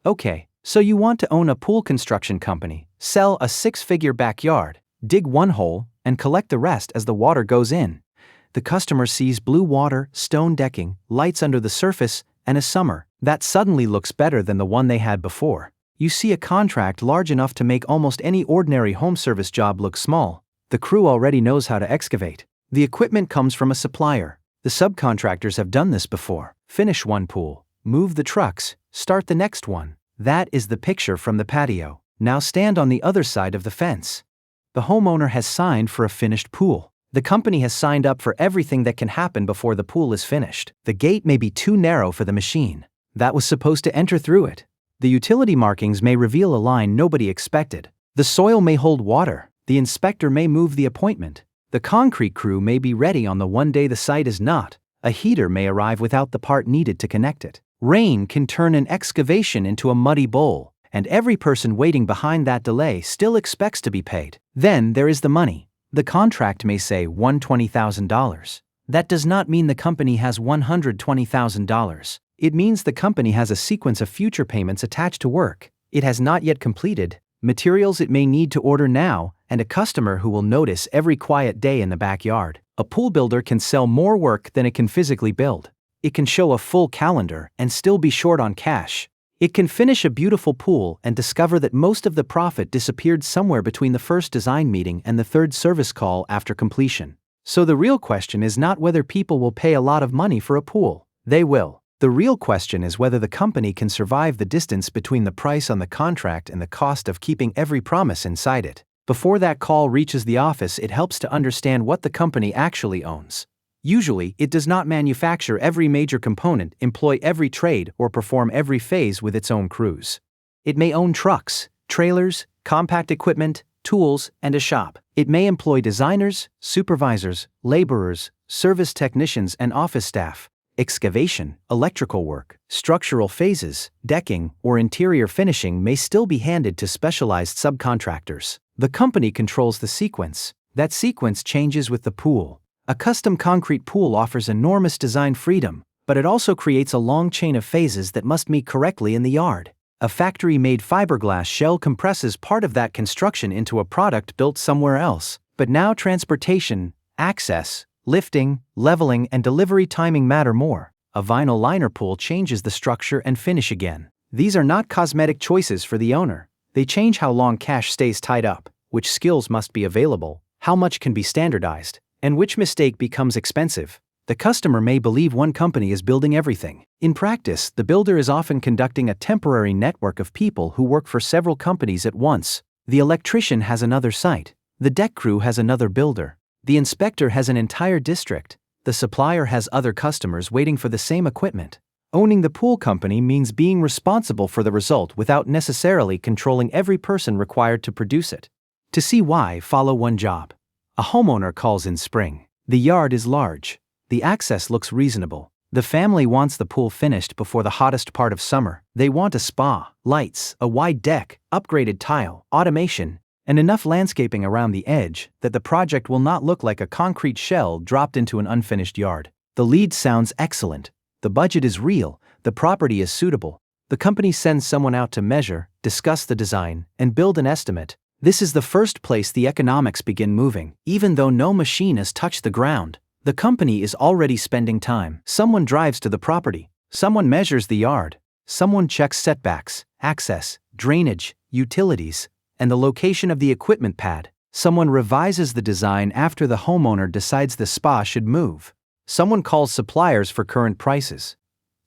Okay, so you want to own a pool construction company, sell a six-figure backyard, dig one hole, and collect the rest as the water goes in. The customer sees blue water, stone decking, lights under the surface, and a summer that suddenly looks better than the one they had before. You see a contract large enough to make almost any ordinary home service job look small. The crew already knows how to excavate. The equipment comes from a supplier. The subcontractors have done this before. Finish one pool, move the trucks, start the next one. That is the picture from the patio. Now stand on the other side of the fence. The homeowner has signed for a finished pool. The company has signed up for everything that can happen before the pool is finished. The gate may be too narrow for the machine that was supposed to enter through it. The utility markings may reveal a line nobody expected. The soil may hold water. The inspector may move the appointment. The concrete crew may be ready on the one day the site is not. A heater may arrive without the part needed to connect it. Rain can turn an excavation into a muddy bowl, and every person waiting behind that delay still expects to be paid. Then there is the money. The contract may say $120,000. That does not mean the company has $120,000. It means the company has a sequence of future payments attached to work it has not yet completed, materials it may need to order now, and a customer who will notice every quiet day in the backyard. A pool builder can sell more work than it can physically build. It can show a full calendar and still be short on cash. It can finish a beautiful pool and discover that most of the profit disappeared somewhere between the first design meeting and the third service call after completion. So the real question is not whether people will pay a lot of money for a pool. They will. The real question is whether the company can survive the distance between the price on the contract and the cost of keeping every promise inside it. Before that call reaches the office, it helps to understand what the company actually owns. Usually, it does not manufacture every major component, employ every trade, or perform every phase with its own crews. It may own trucks, trailers, compact equipment, tools, and a shop. It may employ designers, supervisors, laborers, service technicians, and office staff. Excavation, electrical work, structural phases, decking, or interior finishing may still be handed to specialized subcontractors. The company controls the sequence. That sequence changes with the pool. A custom concrete pool offers enormous design freedom, but it also creates a long chain of phases that must meet correctly in the yard. A factory-made fiberglass shell compresses part of that construction into a product built somewhere else. But now transportation, access, lifting, leveling, and delivery timing matter more. A vinyl liner pool changes the structure and finish again. These are not cosmetic choices for the owner. They change how long cash stays tied up, which skills must be available, how much can be standardized, and which mistake becomes expensive. The customer may believe one company is building everything. In practice, the builder is often conducting a temporary network of people who work for several companies at once. The electrician has another site. The deck crew has another builder. The inspector has an entire district. The supplier has other customers waiting for the same equipment. Owning the pool company means being responsible for the result without necessarily controlling every person required to produce it. To see why, follow one job. A homeowner calls in spring. The yard is large. The access looks reasonable. The family wants the pool finished before the hottest part of summer. They want a spa, lights, a wide deck, upgraded tile, automation, and enough landscaping around the edge that the project will not look like a concrete shell dropped into an unfinished yard. The lead sounds excellent. The budget is real. The property is suitable. The company sends someone out to measure, discuss the design, and build an estimate. This is the first place the economics begin moving. Even though no machine has touched the ground, the company is already spending time. Someone drives to the property. Someone measures the yard. Someone checks setbacks, access, drainage, utilities, and the location of the equipment pad. Someone revises the design after the homeowner decides the spa should move. Someone calls suppliers for current prices.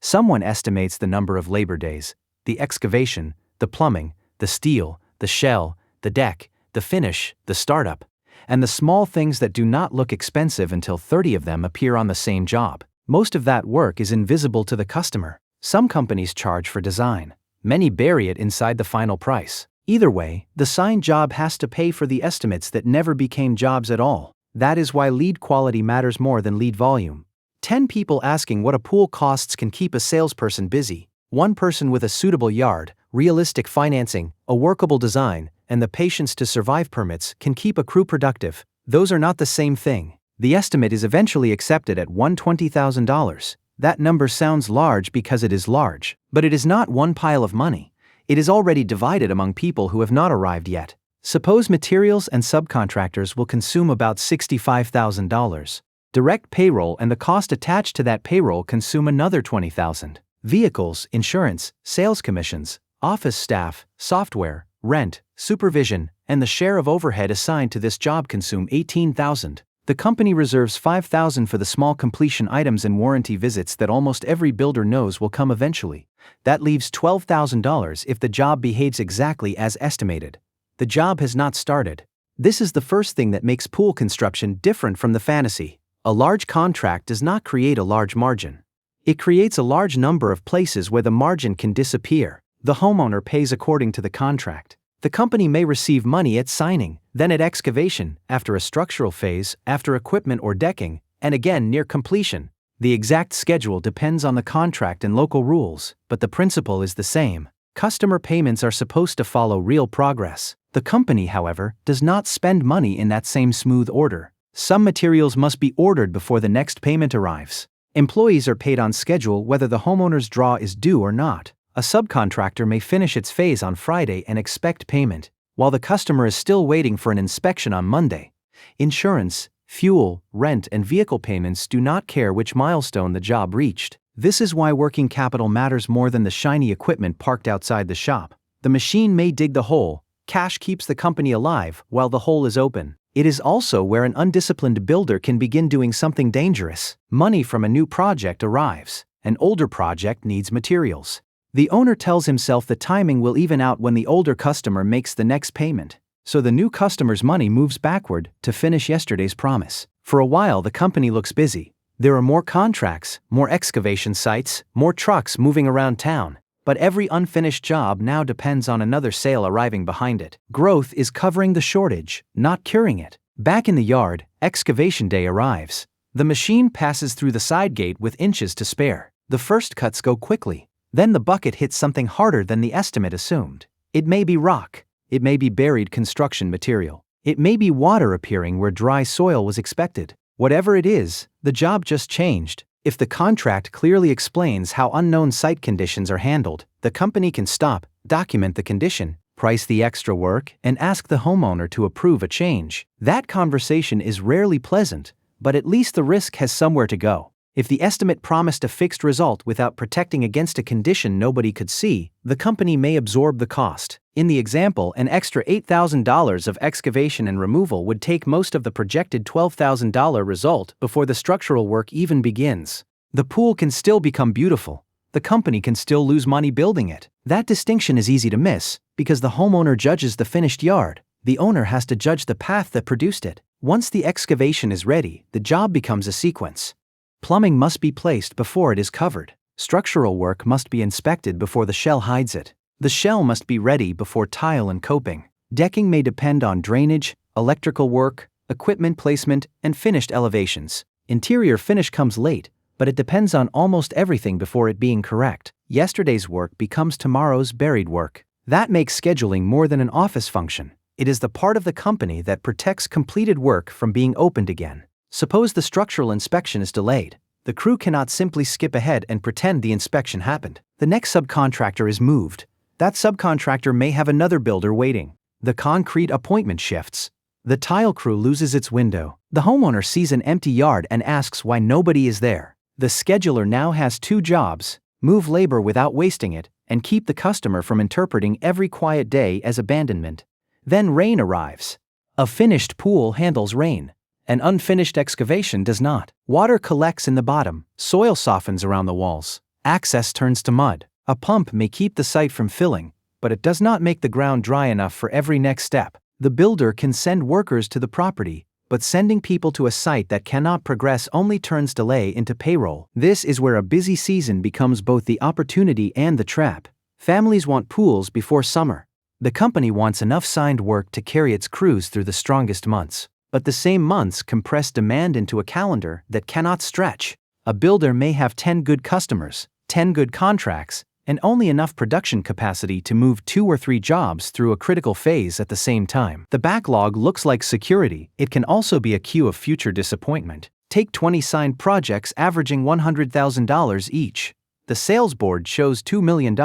Someone estimates the number of labor days, the excavation, the plumbing, the steel, the shell, the deck, the finish, the startup, and the small things that do not look expensive until 30 of them appear on the same job. Most of that work is invisible to the customer. Some companies charge for design. Many bury it inside the final price. Either way, the signed job has to pay for the estimates that never became jobs at all. That is why lead quality matters more than lead volume. 10 people asking what a pool costs can keep a salesperson busy. One person with a suitable yard, realistic financing, a workable design, and the patience to survive permits can keep a crew productive. Those are not the same thing. The estimate is eventually accepted at $120,000. That number sounds large because it is large, but it is not one pile of money. It is already divided among people who have not arrived yet. Suppose materials and subcontractors will consume about $65,000. Direct payroll and the cost attached to that payroll consume another $20,000. Vehicles, insurance, sales commissions, office staff, software, rent, supervision, and the share of overhead assigned to this job consume $18,000. The company reserves $5,000 for the small completion items and warranty visits that almost every builder knows will come eventually. That leaves $12,000 if the job behaves exactly as estimated. The job has not started. This is the first thing that makes pool construction different from the fantasy. A large contract does not create a large margin. It creates a large number of places where the margin can disappear. The homeowner pays according to the contract. The company may receive money at signing, then at excavation, after a structural phase, after equipment or decking, and again near completion. The exact schedule depends on the contract and local rules, but the principle is the same. Customer payments are supposed to follow real progress. The company, however, does not spend money in that same smooth order. Some materials must be ordered before the next payment arrives. Employees are paid on schedule whether the homeowner's draw is due or not. A subcontractor may finish its phase on Friday and expect payment, while the customer is still waiting for an inspection on Monday. Insurance, fuel, rent, and vehicle payments do not care which milestone the job reached. This is why working capital matters more than the shiny equipment parked outside the shop. The machine may dig the hole, cash keeps the company alive while the hole is open. It is also where an undisciplined builder can begin doing something dangerous. Money from a new project arrives. An older project needs materials. The owner tells himself the timing will even out when the older customer makes the next payment, so the new customer's money moves backward to finish yesterday's promise. For a while the company looks busy. There are more contracts, more excavation sites, more trucks moving around town. But every unfinished job now depends on another sale arriving behind it. Growth is covering the shortage, not curing it. Back in the yard, excavation day arrives. The machine passes through the side gate with inches to spare. The first cuts go quickly. Then the bucket hits something harder than the estimate assumed. It may be rock. It may be buried construction material. It may be water appearing where dry soil was expected. Whatever it is, the job just changed. If the contract clearly explains how unknown site conditions are handled, the company can stop, document the condition, price the extra work, and ask the homeowner to approve a change. That conversation is rarely pleasant, but at least the risk has somewhere to go. If the estimate promised a fixed result without protecting against a condition nobody could see, the company may absorb the cost. In the example, an extra $8,000 of excavation and removal would take most of the projected $12,000 result before the structural work even begins. The pool can still become beautiful. The company can still lose money building it. That distinction is easy to miss, because the homeowner judges the finished yard. The owner has to judge the path that produced it. Once the excavation is ready, the job becomes a sequence. Plumbing must be placed before it is covered. Structural work must be inspected before the shell hides it. The shell must be ready before tile and coping. Decking may depend on drainage, electrical work, equipment placement, and finished elevations. Interior finish comes late, but it depends on almost everything before it being correct. Yesterday's work becomes tomorrow's buried work. That makes scheduling more than an office function. It is the part of the company that protects completed work from being opened again. Suppose the structural inspection is delayed. The crew cannot simply skip ahead and pretend the inspection happened. The next subcontractor is moved. That subcontractor may have another builder waiting. The concrete appointment shifts. The tile crew loses its window. The homeowner sees an empty yard and asks why nobody is there. The scheduler now has two jobs: move labor without wasting it, and keep the customer from interpreting every quiet day as abandonment. Then rain arrives. A finished pool handles rain. An unfinished excavation does not. Water collects in the bottom, soil softens around the walls, access turns to mud. A pump may keep the site from filling, but it does not make the ground dry enough for every next step. The builder can send workers to the property, but sending people to a site that cannot progress only turns delay into payroll. This is where a busy season becomes both the opportunity and the trap. Families want pools before summer. The company wants enough signed work to carry its crews through the strongest months. But the same months compress demand into a calendar that cannot stretch. A builder may have 10 good customers, 10 good contracts, and only enough production capacity to move 2 or 3 jobs through a critical phase at the same time. The backlog looks like security. It can also be a cue of future disappointment. Take 20 signed projects averaging $100,000 each. The sales board shows $2 million.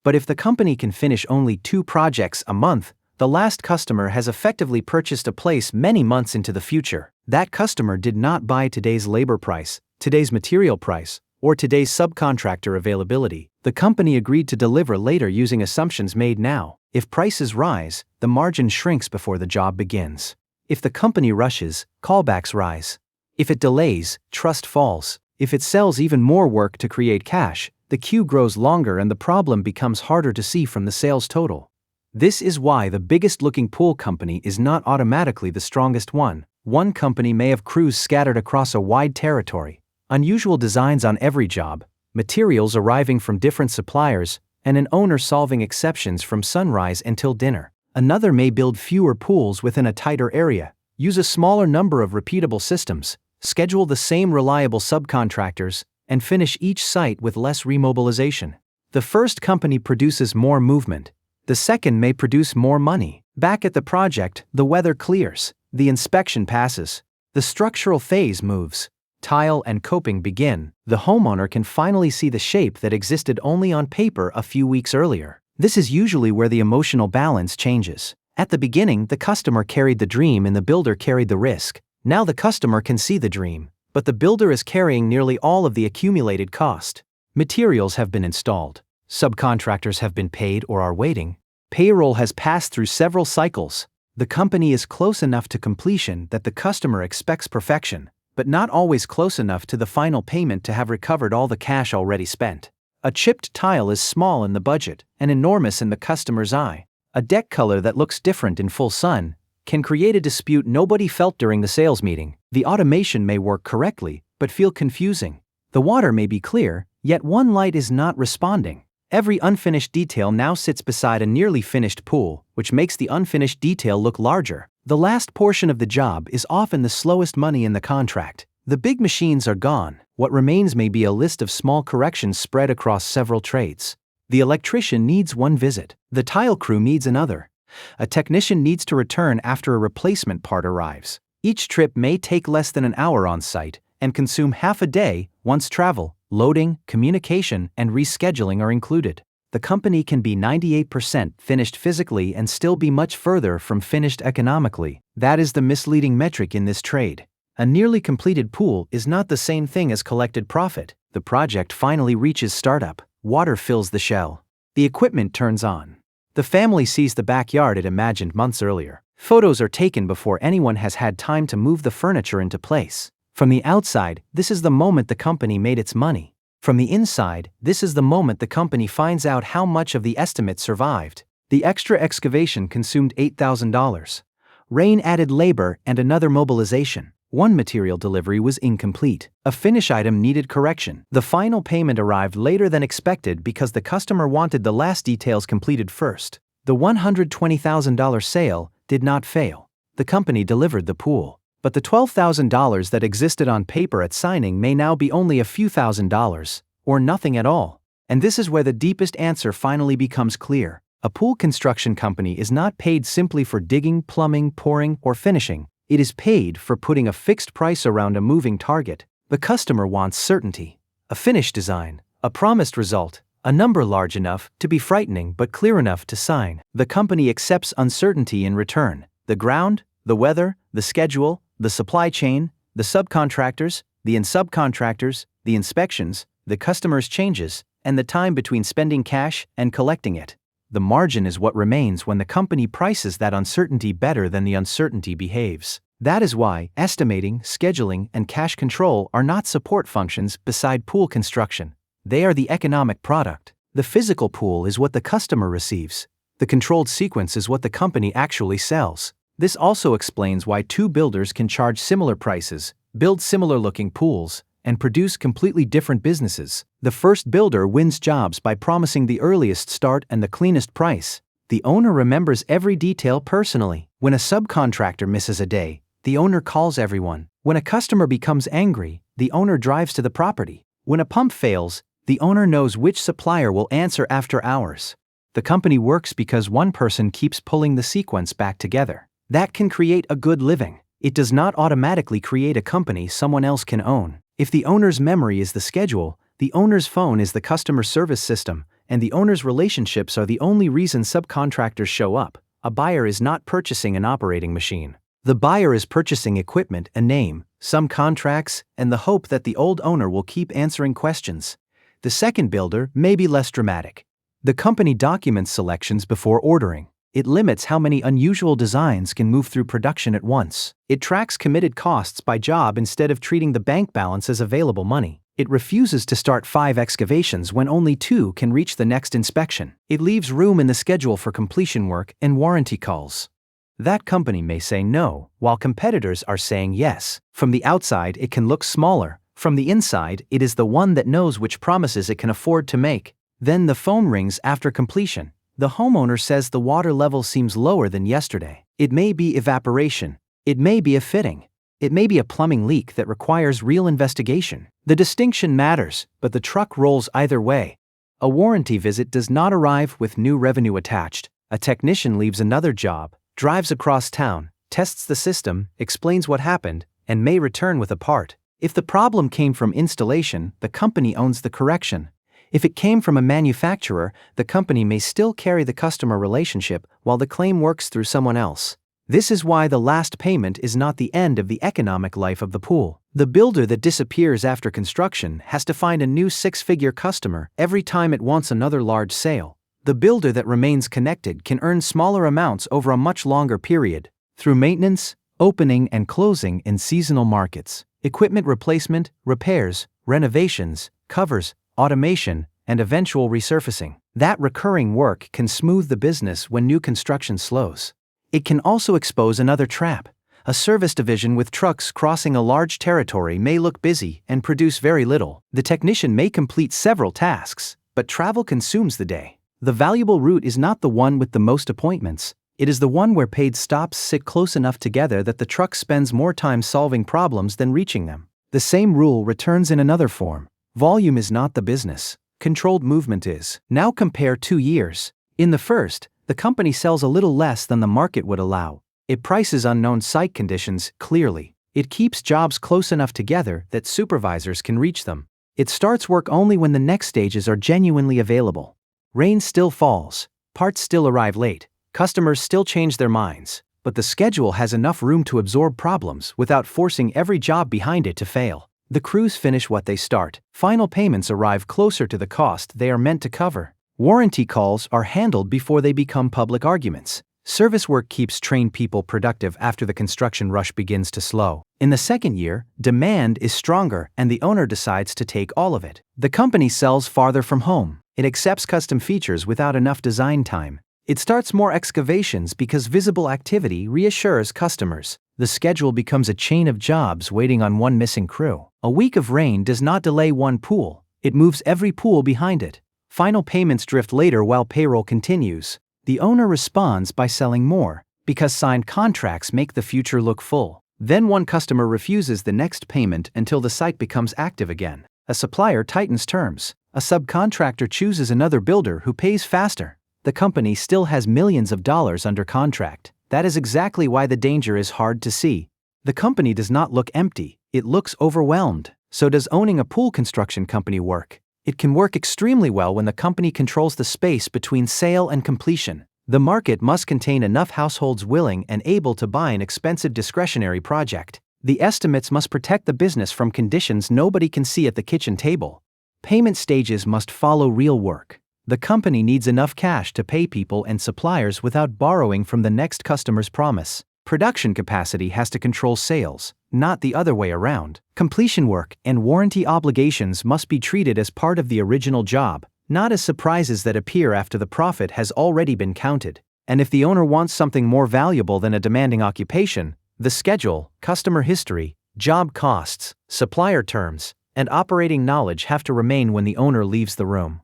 But if the company can finish only 2 projects a month, the last customer has effectively purchased a place many months into the future. That customer did not buy today's labor price, today's material price, or today's subcontractor availability. The company agreed to deliver later using assumptions made now. If prices rise, the margin shrinks before the job begins. If the company rushes, callbacks rise. If it delays, trust falls. If it sells even more work to create cash, the queue grows longer and the problem becomes harder to see from the sales total. This is why the biggest looking pool company is not automatically the strongest one. One company may have crews scattered across a wide territory, unusual designs on every job, materials arriving from different suppliers, and an owner solving exceptions from sunrise until dinner. Another may build fewer pools within a tighter area, use a smaller number of repeatable systems, schedule the same reliable subcontractors, and finish each site with less remobilization. The first company produces more movement. The second may produce more money. Back at the project, the weather clears, the inspection passes, the structural phase moves, tile and coping begin. The homeowner can finally see the shape that existed only on paper a few weeks earlier. This is usually where the emotional balance changes. At the beginning, the customer carried the dream and the builder carried the risk. Now the customer can see the dream, but the builder is carrying nearly all of the accumulated cost. Materials have been installed. Subcontractors have been paid or are waiting. Payroll has passed through several cycles. The company is close enough to completion that the customer expects perfection, but not always close enough to the final payment to have recovered all the cash already spent. A chipped tile is small in the budget and enormous in the customer's eye. A deck color that looks different in full sun can create a dispute nobody felt during the sales meeting. The automation may work correctly, but feel confusing. The water may be clear, yet one light is not responding. Every unfinished detail now sits beside a nearly finished pool, which makes the unfinished detail look larger. The last portion of the job is often the slowest money in the contract. The big machines are gone. What remains may be a list of small corrections spread across several trades. The electrician needs one visit. The tile crew needs another. A technician needs to return after a replacement part arrives. Each trip may take less than an hour on site and consume half a day once travel, loading, communication, and rescheduling are included. The company can be 98% finished physically and still be much further from finished economically. That is the misleading metric in this trade. A nearly completed pool is not the same thing as collected profit. The project finally reaches startup. Water fills the shell. The equipment turns on. The family sees the backyard it imagined months earlier. Photos are taken before anyone has had time to move the furniture into place. From the outside, this is the moment the company made its money. From the inside, this is the moment the company finds out how much of the estimate survived. The extra excavation consumed $8,000. Rain added labor and another mobilization. One material delivery was incomplete. A finish item needed correction. The final payment arrived later than expected because the customer wanted the last details completed first. The $120,000 sale did not fail. The company delivered the pool. But the $12,000 that existed on paper at signing may now be only a few $1,000s, or nothing at all. And this is where the deepest answer finally becomes clear. A pool construction company is not paid simply for digging, plumbing, pouring, or finishing. It is paid for putting a fixed price around a moving target. The customer wants certainty. A finished design, a promised result, a number large enough to be frightening but clear enough to sign. The company accepts uncertainty in return. The ground, the weather, the schedule, the supply chain, the subcontractors, the subcontractors, the inspections, the customer's changes, and the time between spending cash and collecting it. The margin is what remains when the company prices that uncertainty better than the uncertainty behaves. That is why estimating, scheduling, and cash control are not support functions beside pool construction. They are the economic product. The physical pool is what the customer receives. The controlled sequence is what the company actually sells. This also explains why two builders can charge similar prices, build similar-looking pools, and produce completely different businesses. The first builder wins jobs by promising the earliest start and the cleanest price. The owner remembers every detail personally. When a subcontractor misses a day, the owner calls everyone. When a customer becomes angry, the owner drives to the property. When a pump fails, the owner knows which supplier will answer after hours. The company works because one person keeps pulling the sequence back together. That can create a good living. It does not automatically create a company someone else can own. If the owner's memory is the schedule, the owner's phone is the customer service system, and the owner's relationships are the only reason subcontractors show up. A buyer is not purchasing an operating machine. The buyer is purchasing equipment, a name, some contracts, and the hope that the old owner will keep answering questions. The second builder may be less dramatic. The company documents selections before ordering. It limits how many unusual designs can move through production at once. It tracks committed costs by job instead of treating the bank balance as available money. It refuses to start 5 excavations when only 2 can reach the next inspection. It leaves room in the schedule for completion work and warranty calls. That company may say no, while competitors are saying yes. From the outside, it can look smaller. From the inside, it is the one that knows which promises it can afford to make. Then the phone rings after completion. The homeowner says the water level seems lower than yesterday. It may be evaporation. It may be a fitting. It may be a plumbing leak that requires real investigation. The distinction matters, but the truck rolls either way. A warranty visit does not arrive with new revenue attached. A technician leaves another job, drives across town, tests the system, explains what happened, and may return with a part. If the problem came from installation, the company owns the correction. If it came from a manufacturer, the company may still carry the customer relationship while the claim works through someone else. This is why the last payment is not the end of the economic life of the pool. The builder that disappears after construction has to find a new 6-figure customer every time it wants another large sale. The builder that remains connected can earn smaller amounts over a much longer period, through maintenance, opening and closing in seasonal markets, equipment replacement, repairs, renovations, covers, automation, and eventual resurfacing. That recurring work can smooth the business when new construction slows. It can also expose another trap. A service division with trucks crossing a large territory may look busy and produce very little. The technician may complete several tasks, but travel consumes the day. The valuable route is not the one with the most appointments. It is the one where paid stops sit close enough together that the truck spends more time solving problems than reaching them. The same rule returns in another form. Volume is not the business. Controlled movement is. Now compare 2 years. In the first, the company sells a little less than the market would allow. It prices unknown site conditions clearly. It keeps jobs close enough together that supervisors can reach them. It starts work only when the next stages are genuinely available. Rain still falls, parts still arrive late, customers still change their minds, but the schedule has enough room to absorb problems without forcing every job behind it to fail. The crews finish what they start. Final payments arrive closer to the cost they are meant to cover. Warranty calls are handled before they become public arguments. Service work keeps trained people productive after the construction rush begins to slow. In the second year, demand is stronger and the owner decides to take all of it. The company sells farther from home. It accepts custom features without enough design time. It starts more excavations because visible activity reassures customers. The schedule becomes a chain of jobs waiting on one missing crew. A week of rain does not delay one pool. It moves every pool behind it. Final payments drift later while payroll continues. The owner responds by selling more, because signed contracts make the future look full. Then one customer refuses the next payment until the site becomes active again. A supplier tightens terms. A subcontractor chooses another builder who pays faster. The company still has millions of dollars under contract. That is exactly why the danger is hard to see. The company does not look empty, it looks overwhelmed. So does owning a pool construction company work. It can work extremely well when the company controls the space between sale and completion. The market must contain enough households willing and able to buy an expensive discretionary project. The estimates must protect the business from conditions nobody can see at the kitchen table. Payment stages must follow real work. The company needs enough cash to pay people and suppliers without borrowing from the next customer's promise. Production capacity has to control sales, not the other way around. Completion work and warranty obligations must be treated as part of the original job, not as surprises that appear after the profit has already been counted. And if the owner wants something more valuable than a demanding occupation, the schedule, customer history, job costs, supplier terms, and operating knowledge have to remain when the owner leaves the room.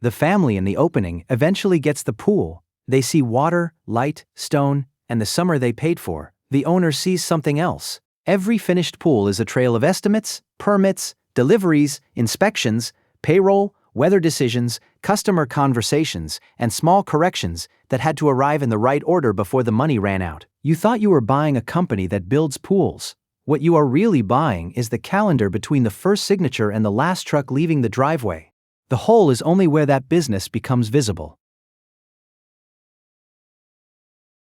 The family in the opening eventually gets the pool. They see water, light, stone, and the summer they paid for. The owner sees something else. Every finished pool is a trail of estimates, permits, deliveries, inspections, payroll, weather decisions, customer conversations, and small corrections that had to arrive in the right order before the money ran out. You thought you were buying a company that builds pools. What you are really buying is the calendar between the first signature and the last truck leaving the driveway. The hole is only where that business becomes visible.